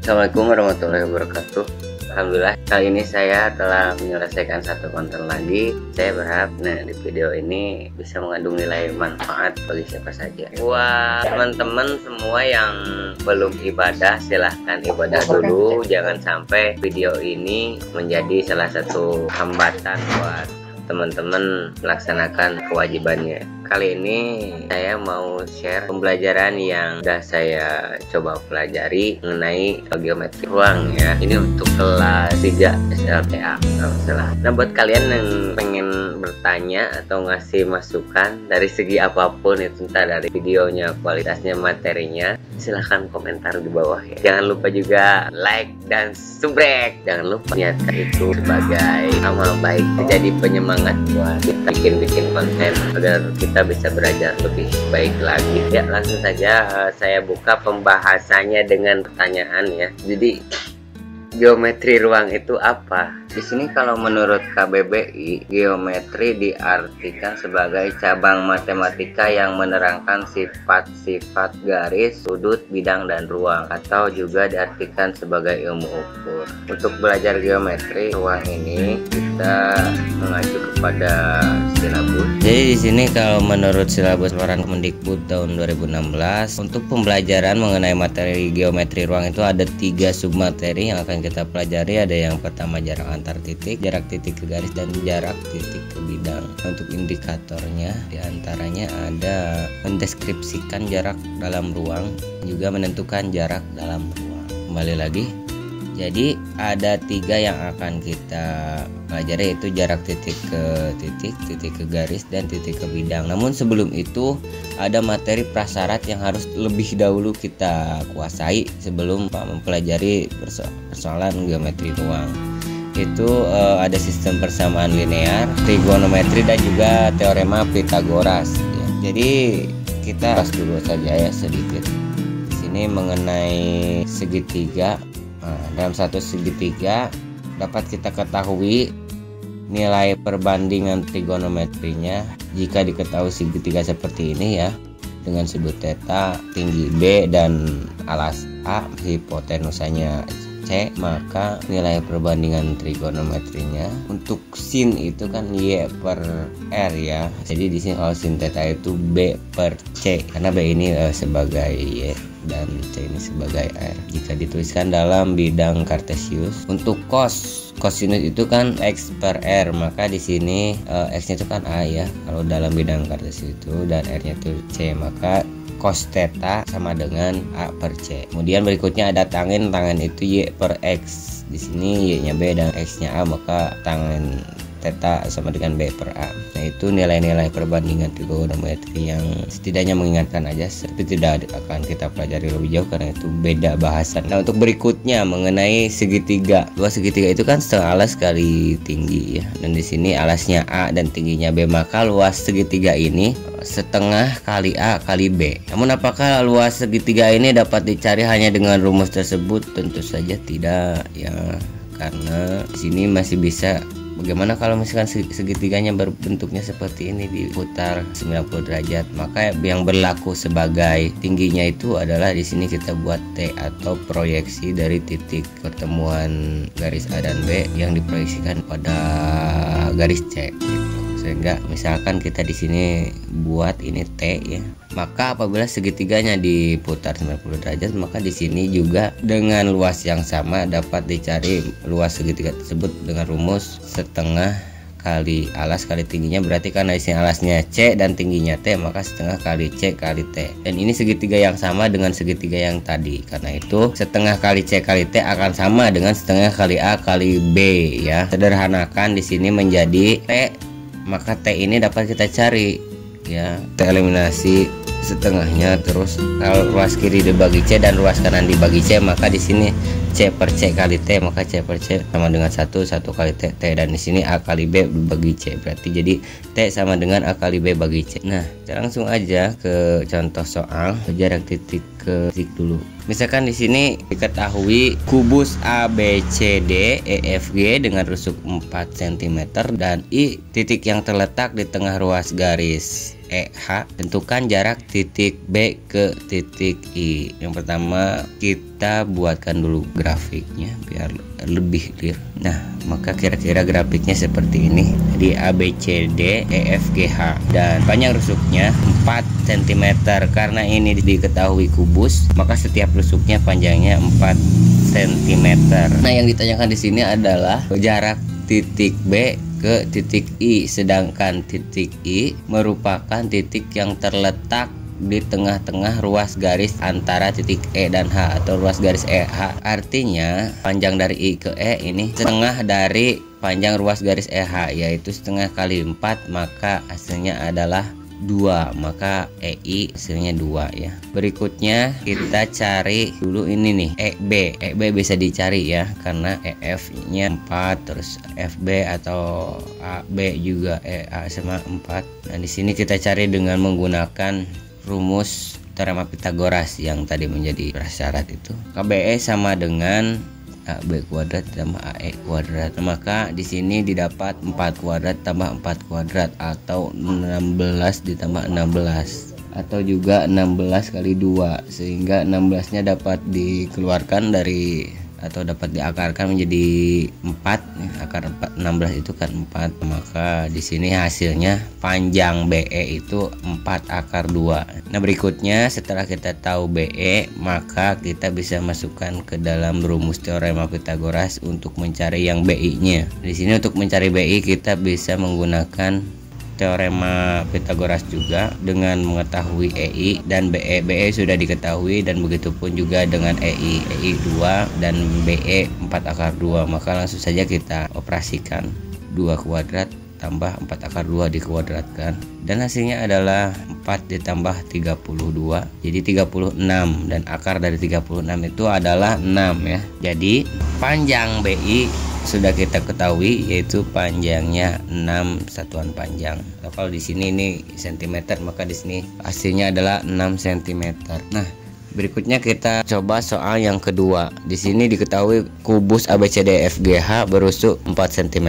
Assalamualaikum warahmatullahi wabarakatuh. Alhamdulillah kali ini saya telah menyelesaikan satu konten lagi. Saya berharap di video ini bisa mengandung nilai manfaat bagi siapa saja. Buat teman-teman semua yang belum ibadah, silahkan ibadah dulu. Jangan sampai video ini menjadi salah satu hambatan buat teman-teman melaksanakan kewajibannya. Kali ini saya mau share pembelajaran yang sudah saya coba pelajari mengenai geometri ruang ya. Ini untuk kelas 3 SLTA kalau salah. Nah, buat kalian yang pengen bertanya atau ngasih masukan dari segi apapun itu, entah dari videonya, kualitasnya, materinya, silahkan komentar di bawah ya. Jangan lupa juga like dan subscribe. Jangan lupa niatkan itu sebagai amal baik, jadi penyemangat buat kita bikin konten agar kita bisa belajar lebih baik lagi. Ya, langsung saja saya buka pembahasannya dengan pertanyaan ya. Jadi geometri ruang itu apa? Di sini kalau menurut KBBI, geometri diartikan sebagai cabang matematika yang menerangkan sifat-sifat garis, sudut, bidang, dan ruang, atau juga diartikan sebagai ilmu ukur. Untuk belajar geometri ruang ini kita mengacu kepada silabus. Jadi di sini kalau menurut silabus Kemendikbud tahun 2016, untuk pembelajaran mengenai materi geometri ruang itu ada 3 submateri yang akan kita pelajari. Ada yang pertama jarak antar titik, jarak titik ke garis, dan jarak titik ke bidang. Untuk indikatornya diantaranya ada mendeskripsikan jarak dalam ruang, juga menentukan jarak dalam ruang. Kembali lagi, jadi ada 3 yang akan kita pelajari, yaitu jarak titik ke titik, titik ke garis, dan titik ke bidang. Namun sebelum itu ada materi prasyarat yang harus lebih dahulu kita kuasai sebelum mempelajari persoalan geometri ruang. Itu ada sistem persamaan linear, trigonometri, dan juga teorema Pythagoras ya. Jadi kita bahas dulu saja ya sedikit di sini mengenai segitiga. Dalam satu segitiga dapat kita ketahui nilai perbandingan trigonometrinya jika diketahui segitiga seperti ini ya, dengan sudut theta, tinggi B, dan alas A, hipotenusanya C, maka nilai perbandingan trigonometrinya untuk sin itu kan Y per R ya. Jadi di sini kalau sin theta itu B per C, karena B ini sebagai Y dan C ini sebagai R. Jika dituliskan dalam bidang kartesius, untuk kosinus itu kan X per R, maka di sini X-nya itu kan A ya kalau dalam bidang kartesius itu, dan R-nya itu C, maka cos theta sama dengan A per C. Kemudian berikutnya ada tangen itu Y per X. Di sini Y-nya B dan X-nya A, maka tangen theta sama dengan B per A. Nah, itu nilai-nilai perbandingan trigonometri yang setidaknya mengingatkan aja, tapi tidak akan kita pelajari lebih jauh karena itu beda bahasan. Nah, untuk berikutnya mengenai segitiga. Luas segitiga itu kan setengah alas kali tinggi ya. Dan di sini alasnya A dan tingginya B, maka luas segitiga ini setengah kali A kali B. Namun apakah luas segitiga ini dapat dicari hanya dengan rumus tersebut? Tentu saja tidak ya, karena di sini masih bisa. Bagaimana kalau misalkan segitiganya berbentuknya seperti ini, diputar 90 derajat? Maka yang berlaku sebagai tingginya itu adalah di sini kita buat T atau proyeksi dari titik pertemuan garis A dan B yang diproyeksikan pada garis C gitu. Sehingga misalkan kita di sini buat ini T ya, maka apabila segitiganya diputar 90 derajat, maka di sini juga dengan luas yang sama dapat dicari luas segitiga tersebut dengan rumus setengah kali alas kali tingginya. Berarti kan di sini alasnya C dan tingginya T, maka setengah kali C kali T. Dan ini segitiga yang sama dengan segitiga yang tadi. Karena itu setengah kali C kali T akan sama dengan setengah kali A kali B ya. Sederhanakan di sini menjadi T, maka T ini dapat kita cari ya. Kita eliminasi setengahnya, terus kalau ruas kiri dibagi C dan ruas kanan dibagi C, maka di sini C per C kali T, maka C per C sama dengan 1 kali T, dan di sini A kali B bagi C, berarti jadi T sama dengan A kali B bagi C. Nah, kita langsung aja ke contoh soal jarak titik ke titik dulu. Misalkan di sini diketahui kubus ABCD EFG dengan rusuk 4 cm dan I titik yang terletak di tengah ruas garis EH. Tentukan jarak titik B ke titik I. Yang pertama kita buatkan dulu grafiknya biar lebih clear. Nah, maka kira-kira grafiknya seperti ini. Jadi ABCD EFGH dan panjang rusuknya 4 cm. Karena ini diketahui kubus, maka setiap rusuknya panjangnya 4 cm. Nah, yang ditanyakan di sini adalah jarak titik B ke titik I, sedangkan titik I merupakan titik yang terletak di tengah-tengah ruas garis antara titik E dan H atau ruas garis EH. Artinya panjang dari I ke E ini setengah dari panjang ruas garis EH, yaitu setengah kali 4, maka hasilnya adalah 2, maka EI hasilnya 2 ya. Berikutnya kita cari dulu ini nih EB. EB bisa dicari ya karena EF nya 4, terus FB atau AB juga EA sama 4. Nah, di sini kita cari dengan menggunakan rumus teorema Pitagoras yang tadi menjadi prasyarat itu. KBE sama dengan AB kuadrat tambah AE kuadrat. Maka di sini didapat 4 kuadrat tambah 4 kuadrat atau 16 ditambah 16 atau juga 16 kali 2, sehingga 16 nya dapat dikeluarkan dari atau dapat diakarkan menjadi 4. Akar 16 itu kan 4, maka di sini hasilnya panjang BE itu 4 akar 2. Nah, berikutnya setelah kita tahu BE, maka kita bisa masukkan ke dalam rumus teorema Pitagoras untuk mencari yang BI-nya. Di sini untuk mencari BI kita bisa menggunakan teorema Pitagoras juga dengan mengetahui EI dan BE. BE sudah diketahui dan begitupun juga dengan EI. EI 2 dan BE 4 akar 2. Maka langsung saja kita operasikan 2 kuadrat tambah 4 akar 2 dikuadratkan dan hasilnya adalah 4 ditambah 32, jadi 36, dan akar dari 36 itu adalah 6 ya. Jadi panjang BI sudah kita ketahui, yaitu panjangnya 6 satuan panjang. Nah, kalau di sini ini cm, maka di sini hasilnya adalah 6 cm. Nah, berikutnya kita coba soal yang kedua. Di sini diketahui kubus ABCDEFGH berusuk 4 cm.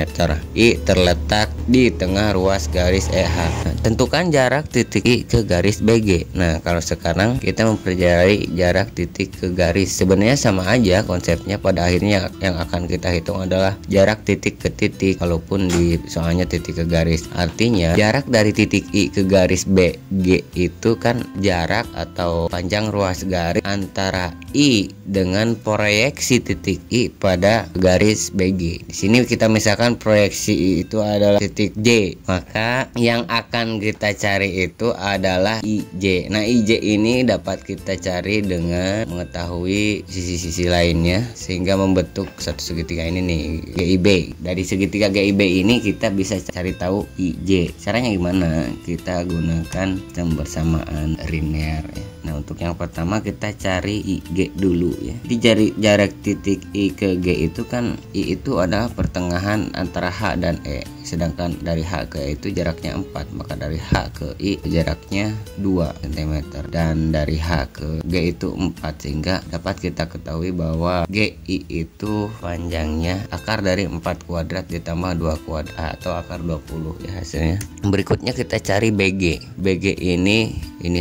I terletak di tengah ruas garis EH. Nah, tentukan jarak titik I ke garis BG. Nah, kalau sekarang kita mempelajari jarak titik ke garis. Sebenarnya sama aja konsepnya, pada akhirnya yang akan kita hitung adalah jarak titik ke titik, kalaupun di soalnya titik ke garis. Artinya jarak dari titik I ke garis BG itu kan jarak atau panjang ruas garis antara I dengan proyeksi titik I pada garis BG. Di sini kita misalkan proyeksi I itu adalah titik J, maka yang akan kita cari itu adalah IJ. Nah, IJ ini dapat kita cari dengan mengetahui sisi-sisi lainnya sehingga membentuk satu segitiga ini nih, GIB. Dari segitiga GIB ini kita bisa cari tahu IJ. Caranya gimana? Kita gunakan pembersamaan linear ya. Nah, untuk yang pertama kita cari IG dulu ya. Di jarak titik I ke G itu kan I itu adalah pertengahan antara H dan E. Sedangkan dari H ke E itu jaraknya 4, maka dari H ke I jaraknya 2 cm dan dari H ke G itu 4, sehingga dapat kita ketahui bahwa GI itu panjangnya akar dari 4 kuadrat ditambah 2 kuadrat atau akar 20 ya hasilnya. Berikutnya kita cari BG. BG ini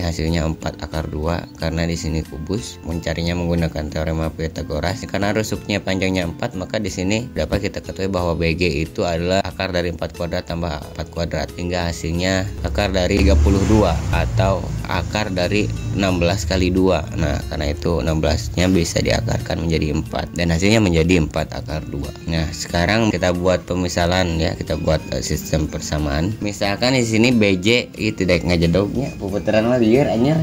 hasilnya 4 akar 2 karena di sini kubus. Mencarinya menggunakan teorema Pitagoras. Karena rusuknya panjangnya 4, maka di sini dapat kita ketahui bahwa BG itu adalah akar dari 4 kuadrat tambah 4 kuadrat, hingga hasilnya akar dari 32 atau akar dari 16 kali 2. Nah, karena itu 16 nya bisa diakarkan menjadi 4 dan hasilnya menjadi 4 akar 2. Nah, sekarang kita buat pemisalan ya, kita buat sistem persamaan. Misalkan di sini BJ itu tidak ngajedognya puputaran mah lieur anyar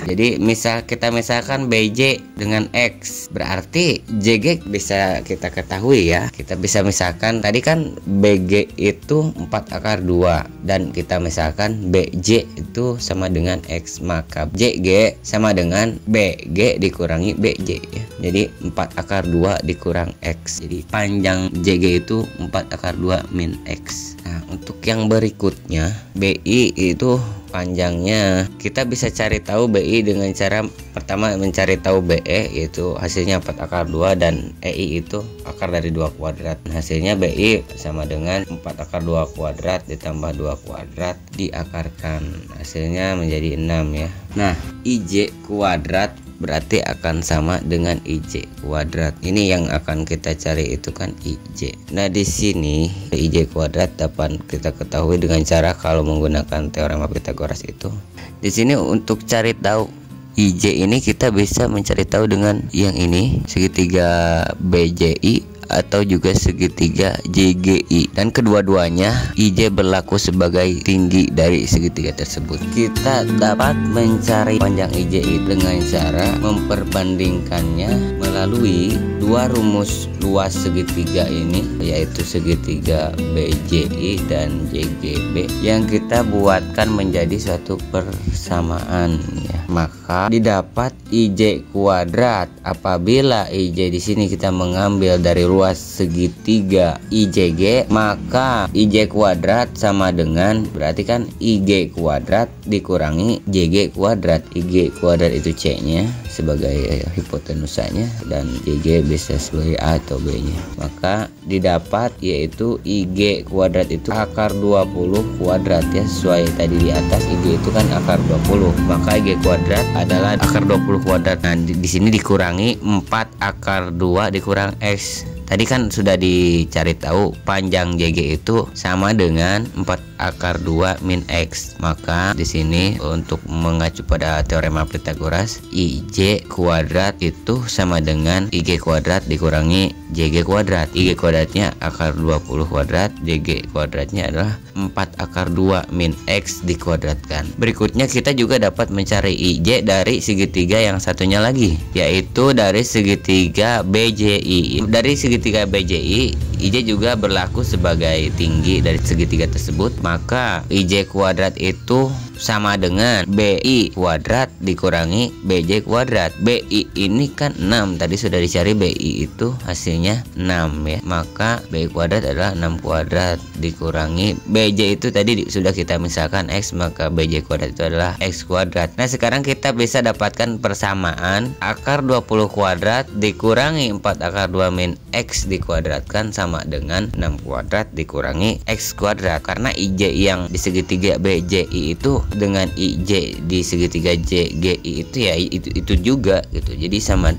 Jadi kita misalkan BJ dengan X, berarti JG bisa kita ketahui ya. Kita bisa misalkan tadi kan BG itu 4 akar 2 dan kita misalkan BJ itu sama dengan X, maka JG sama dengan BG dikurangi BJ ya. Jadi 4 akar 2 dikurang X. Jadi panjang JG itu 4 akar 2 min X. Nah, untuk yang berikutnya BI itu panjangnya kita bisa cari tahu BI dengan cara pertama mencari tahu BE, yaitu hasilnya 4 akar 2 dan EI itu akar dari 2 kuadrat. Hasilnya BI sama dengan 4 akar 2 kuadrat ditambah 2 kuadrat diakarkan, hasilnya menjadi 6 ya. Nah, IJ kuadrat berarti akan sama dengan IJ kuadrat. Ini yang akan kita cari itu kan IJ. Nah, di sini IJ kuadrat dapat kita ketahui dengan cara kalau menggunakan teorema Pythagoras itu. Di sini untuk cari tahu IJ ini kita bisa mencari tahu dengan yang ini, segitiga BJI atau juga segitiga JGI, dan kedua-duanya IJ berlaku sebagai tinggi dari segitiga tersebut. Kita dapat mencari panjang IJ dengan cara memperbandingkannya melalui dua rumus luas segitiga ini, yaitu segitiga BJI dan JGB yang kita buatkan menjadi suatu persamaan ya. Maka didapat IJ kuadrat apabila IJ di sini kita mengambil dari luas segitiga IJG, maka IJ kuadrat sama dengan berarti kan IG kuadrat dikurangi JG kuadrat. IG kuadrat itu C-nya sebagai hipotenusanya dan JG bisa sebagai A atau B-nya. Maka didapat yaitu IG kuadrat itu akar 20 kuadrat ya, sesuai tadi di atas IG itu kan akar 20. Maka IG kuadrat adalah akar 20 kuadrat. Nah, di sini dikurangi 4 akar 2 dikurang X. Tadi kan sudah dicari tahu panjang JG itu sama dengan 4 akar 2 min X. Maka di sini untuk mengacu pada teorema Pythagoras, IJ kuadrat itu sama dengan IG kuadrat dikurangi JG kuadrat. IG kuadratnya akar 20 kuadrat, JG kuadratnya adalah 4 akar 2 min X dikuadratkan. Berikutnya kita juga dapat mencari IJ dari segitiga yang satunya lagi, yaitu dari segitiga BJI. Dari segitiga BJI, IJ juga berlaku sebagai tinggi dari segitiga tersebut. Maka IJ kuadrat itu sama dengan BI kuadrat dikurangi BJ kuadrat. BI ini kan 6, tadi sudah dicari BI itu hasilnya 6 ya. Maka BI kuadrat adalah 6 kuadrat dikurangi BJ itu tadi sudah kita misalkan X, maka BJ kuadrat itu adalah X kuadrat. Nah, sekarang kita bisa dapatkan persamaan akar 20 kuadrat dikurangi 4 akar 2 min X dikuadratkan sama dengan 6 kuadrat dikurangi X kuadrat. Karena IJ yang di segitiga BJI itu dengan IJ di segitiga JGI itu ya itu juga gitu. Jadi sama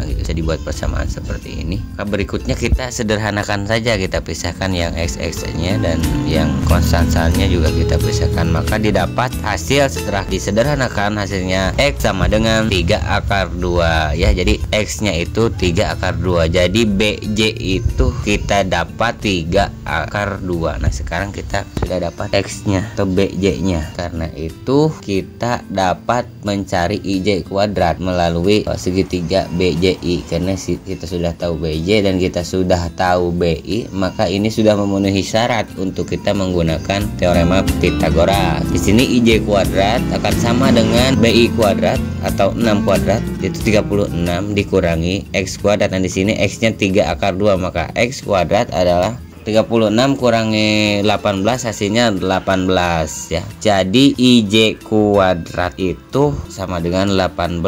gitu. Bisa dibuat persamaan seperti ini. Nah, berikutnya kita sederhanakan saja, kita pisahkan yang X-nya dan yang konstannya juga kita pisahkan. Maka didapat hasil setelah disederhanakan hasilnya X sama dengan 3 akar 2 ya. Jadi X-nya itu 3 akar 2. Jadi BJ itu kita dapat 3 akar 2. Nah, sekarang kita sudah dapat X-nya atau BJ-nya. Karena itu kita dapat mencari IJ kuadrat melalui segitiga BJI. Karena kita sudah tahu BJ dan kita sudah tahu BI, maka ini sudah memenuhi syarat untuk kita menggunakan teorema Pythagoras. Di sini IJ kuadrat akan sama dengan BI kuadrat atau 6 kuadrat, itu 36 dikurangi X kuadrat. Dan di sini X-nya 3 akar 2, maka X kuadrat adalah 36 kurangi 18 hasilnya 18 ya. Jadi IJ kuadrat itu sama dengan 18,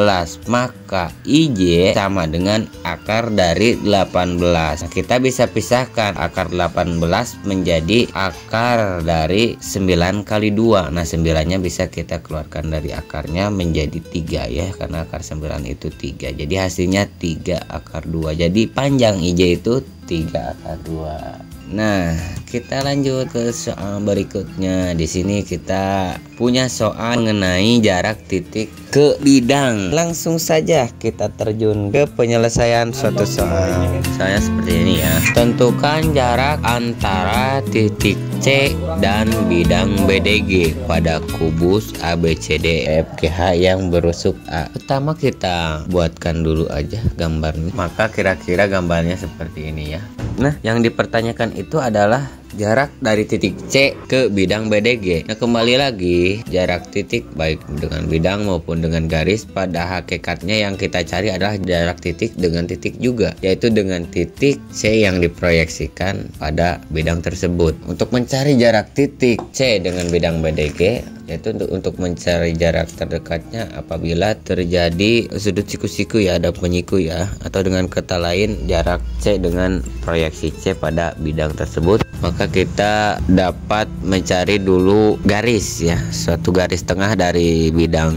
maka IJ sama dengan akar dari 18. Nah, kita bisa pisahkan akar 18 menjadi akar dari 9 kali 2. Nah, 9-nya bisa kita keluarkan dari akarnya menjadi 3 ya, karena akar 9 itu 3. Jadi hasilnya 3 akar 2. Jadi panjang IJ itu 3 akar 2. Nah, kita lanjut ke soal berikutnya. Di sini kita punya soal mengenai jarak titik ke bidang. Langsung saja kita terjun ke penyelesaian suatu soal. Misalnya seperti ini ya. Tentukan jarak antara titik C dan bidang BDG pada kubus ABCD FGH yang berusuk A. Pertama kita buatkan dulu aja gambarnya. Maka kira-kira gambarnya seperti ini ya. Nah, yang dipertanyakan itu adalah jarak dari titik C ke bidang BDG. Nah, kembali lagi, jarak titik baik dengan bidang maupun dengan garis pada hakikatnya yang kita cari adalah jarak titik dengan titik juga, yaitu dengan titik C yang diproyeksikan pada bidang tersebut. Untuk mencari jarak titik C dengan bidang BDG, yaitu untuk mencari jarak terdekatnya apabila terjadi sudut siku-siku ya, ada penyiku ya, atau dengan kata lain jarak C dengan proyeksi C pada bidang tersebut, maka kita dapat mencari dulu garis ya, suatu garis tengah dari bidang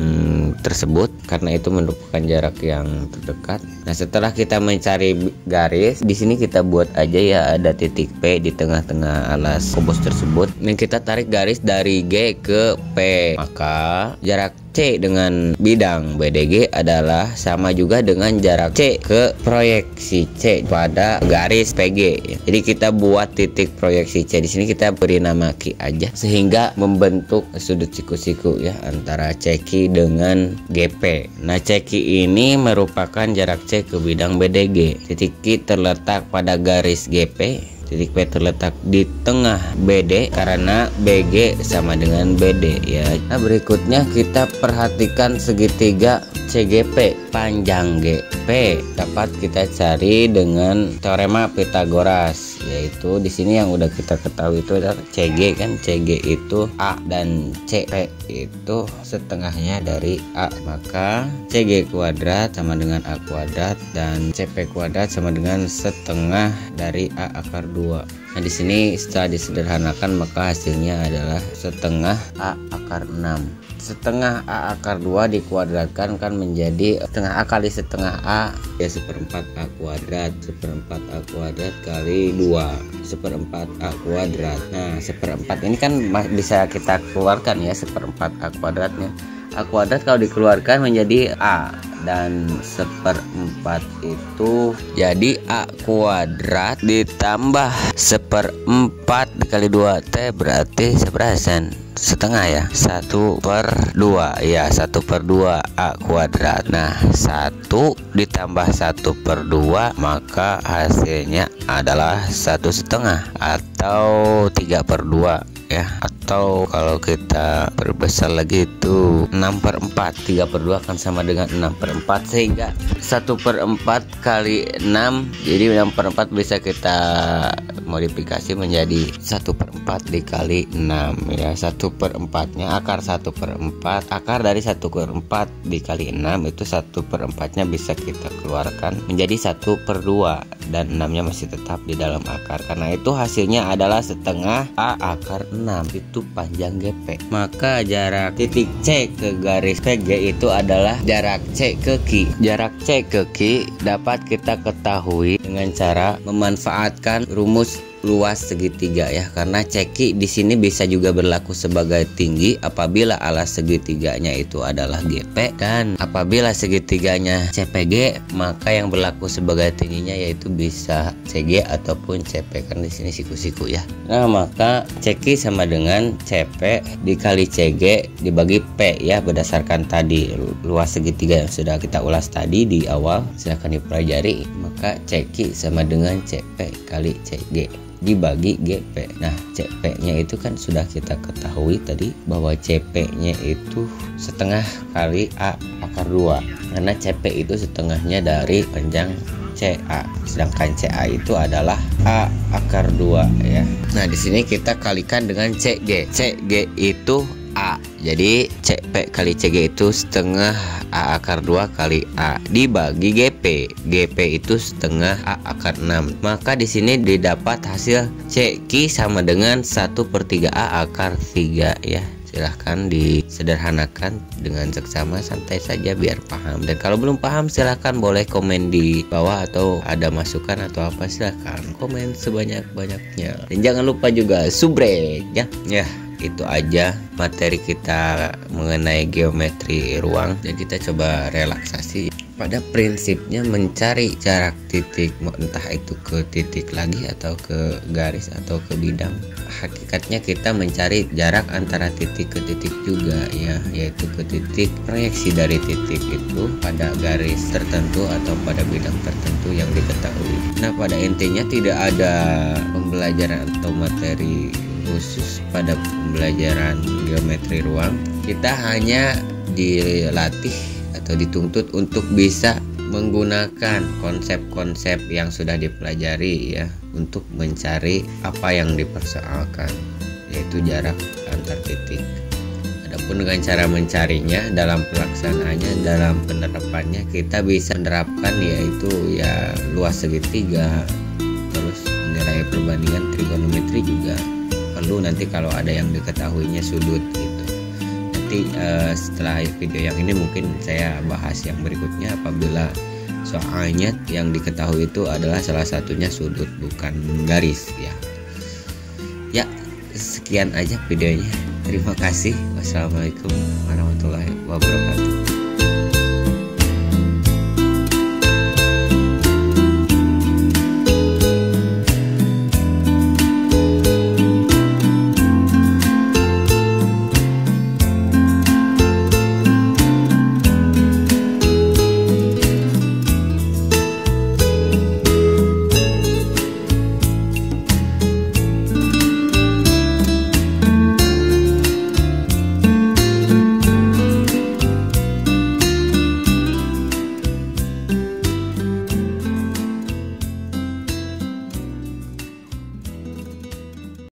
tersebut, karena itu merupakan jarak yang terdekat. Nah, setelah kita mencari garis, di sini kita buat aja ya, ada titik P di tengah-tengah alas kubus tersebut. Ini kita tarik garis dari G ke P, maka jarak C dengan bidang BDG adalah sama juga dengan jarak C ke proyeksi C pada garis PG. Jadi kita buat titik proyeksi C di sini kita beri nama Q aja, sehingga membentuk sudut siku-siku ya antara CQ dengan GP. Nah, CQ ini merupakan jarak C ke bidang BDG. Titik Q terletak pada garis GP. Titik P terletak di tengah BD karena BG sama dengan BD ya. Nah, berikutnya kita perhatikan segitiga CGP. Panjang GP dapat kita cari dengan teorema Pythagoras, yaitu di sini yang udah kita ketahui itu adalah CG kan. CG itu A dan CP itu setengahnya dari A, maka CG kuadrat sama dengan A kuadrat dan CP kuadrat sama dengan setengah dari A akar 2. Nah, di sini setelah disederhanakan maka hasilnya adalah setengah A akar 6. Setengah A akar 2 dikuadratkan kan menjadi setengah A kali setengah A ya, seperempat A kuadrat. Seperempat A kuadrat kali 2 seperempat A kuadrat. Nah, seperempat ini kan bisa kita keluarkan ya, seperempat A kuadratnya. A kuadrat kalau dikeluarkan menjadi A, dan seperempat itu jadi A kuadrat ditambah seperempat dikali 2T berarti seperasan setengah ya, 1/2 ya, 1/2 A kuadrat. Nah, 1 ditambah 1/2 maka hasilnya adalah 1/2 atau 3/2 ya, atau kalau kita perbesar lagi itu 6/4. 3/2 akan sama dengan 6/4, sehingga 1/4 kali 6 jadi 6/4 bisa kita modifikasi menjadi 1/4 dikali 6 ya. 1/4-nya akar 1/4, akar dari 1/4 dikali 6 itu 1/4-nya bisa kita keluarkan menjadi 1/2 dan 6-nya masih tetap di dalam akar. Karena itu hasilnya adalah setengah A akar 6. Itu panjang GP. Maka jarak titik C ke garis PG itu adalah jarak C ke Q. Jarak C ke Q dapat kita ketahui dengan cara memanfaatkan rumus luas segitiga ya, karena CQ di sini bisa juga berlaku sebagai tinggi apabila alas segitiganya itu adalah GP, dan apabila segitiganya CPG maka yang berlaku sebagai tingginya yaitu bisa CG ataupun CP, kan di sini siku-siku ya. Nah, maka CQ sama dengan CP dikali CG dibagi P ya, berdasarkan tadi luas segitiga yang sudah kita ulas tadi di awal, silahkan dipelajari. Maka CQ sama dengan CP kali CG dibagi GP. Nah, CP-nya itu kan sudah kita ketahui tadi bahwa CP-nya itu setengah kali A akar 2, karena CP itu setengahnya dari panjang CA, sedangkan CA itu adalah A akar 2 ya. Nah, di sini kita kalikan dengan CG. CG itu A, jadi CP kali CG itu setengah A akar 2 kali A dibagi GP. GP itu setengah A akar 6. Maka di sini didapat hasil CQ sama dengan 1/3 A akar 3 ya. silahkan disederhanakan dengan seksama, santai saja biar paham. Dan kalau belum paham silahkan boleh komen di bawah, atau ada masukan atau apa silahkan komen sebanyak-banyaknya. Dan jangan lupa juga subrek ya. Itu aja materi kita mengenai geometri ruang. Dan kita coba relaksasi. Pada prinsipnya mencari jarak titik, entah itu ke titik lagi atau ke garis atau ke bidang. Hakikatnya kita mencari jarak antara titik ke titik juga ya, yaitu ke titik proyeksi dari titik itu pada garis tertentu atau pada bidang tertentu yang diketahui. Nah, pada intinya tidak ada pembelajaran atau materi khusus pada pembelajaran geometri ruang. Kita hanya dilatih atau dituntut untuk bisa menggunakan konsep-konsep yang sudah dipelajari ya, untuk mencari apa yang dipersoalkan, yaitu jarak antar titik. Adapun dengan cara mencarinya, dalam pelaksanaannya, dalam penerapannya kita bisa menerapkan yaitu ya luas segitiga, terus nilai perbandingan trigonometri juga perlu nanti kalau ada yang diketahuinya sudut gitu. Nanti setelah video yang ini mungkin saya bahas yang berikutnya, apabila soalnya yang diketahui itu adalah salah satunya sudut bukan garis ya. Ya, sekian aja videonya. Terima kasih. Wassalamualaikum warahmatullahi wabarakatuh.